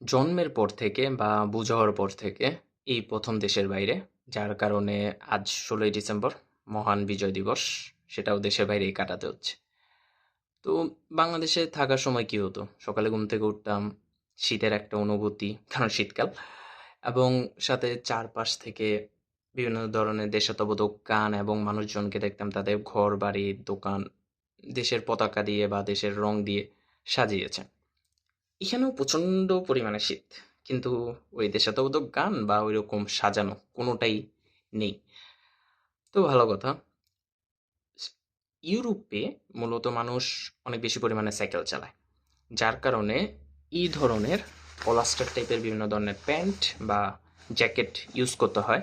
জন্মের পর থেকে বা বুঝ হওয়ার পর থেকে এই ১ম দেশের বাইরে। যার কারণে আজ ১৬ই ডিসেম্বর মহান বিজয় দিবস। সেটাও দেশের বাইরেই কাটাতে হচ্ছে। তো বাংলাদেশে থাকার সময় কি হতো? সকালে ঘুম থেকে উঠতাম, শীতের একটা অনুভূতি, কারণ শীতকাল এবং সাথে চারপাশ থেকে বিভিন্ন ধরনের দেশাত্মবোধক গান এবং মানুষজনকে দেখতাম তাদের ঘরবাড়ি, দোকান দেশের পতাকা দিয়ে বা দেশের রং দিয়ে সাজিয়েছে। এখানেও প্রচণ্ড পরিমাণে শীত। কিন্তু ওই দেশাত্মবোধক গান বা ঐরকম সাজানো কোনোটাই নেই। তো ভালো কথা। স ইউরোপে মূলত মানুষ অনেক বেশি পরিমাণে সাইকেল চালায়। যার কারণে এই ধরনের পলাস্টার টাইপের বিভিন্ন ধরনের প্যান্ট বা জ্যাকেট ইউজ করতে হয়।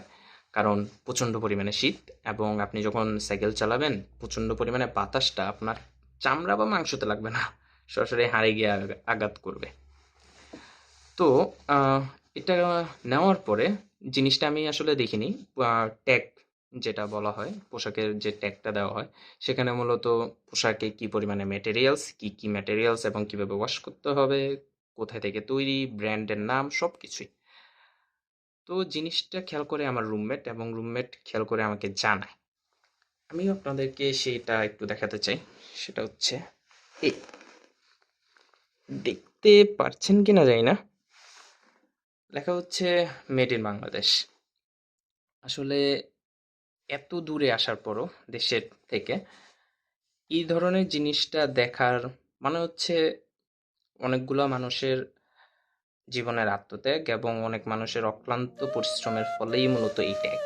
কারণ প্রচণ্ড পরিমাণে শীত এবং আপনি যখন সাইকেল চালাবেন, প্রচণ্ড পরিমাণে বাতাসটা আপনার চামড়া বা মাংসতে লাগবে না। সরাসরি হাড়ে গিয়ে আঘাত করবে। তো আহ, এটা নেওয়ার পরে জিনিসটা আমি আসলে দেখিনি। ট্যাগ যেটা বলা হয়, পোশাকের যে ট্যাগটা দেওয়া হয়, সেখানে মূলত পোশাকে কি পরিমাণে ম্যাটেরিয়ালস, কি কি ম্যাটেরিয়ালস এবং কিভাবে ওয়াশ করতে হবে, কোথায় থেকে তৈরি, ব্র্যান্ডের নাম, সব কিছুই। তো জিনিসটা খেয়াল করে আমার রুমমেট এবং রুমমেট খেয়াল করে আমাকে জানায়। আমিও আপনাদেরকে সেটা একটু দেখাতে চাই। সেটা হচ্ছে এই, দেখতে পারছেন কিনা জানি না, লেখা হচ্ছে মেড ইন বাংলাদেশ। আসলে এত দূরে আসার পরও দেশের থেকে এই ধরনের জিনিসটা দেখার মানে হচ্ছে অনেকগুলা মানুষের জীবনের আত্মত্যাগ এবং অনেক মানুষের অক্লান্ত পরিশ্রমের ফলেই মূলত এই ট্যাগ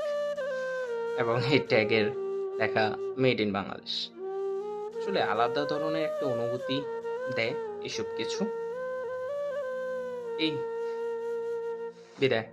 এবং এই ট্যাগের লেখা মেড ইন বাংলাদেশ। আসলে আলাদা ধরনের একটা অনুভূতি দেয় এসব কিছু। এই বিদায়।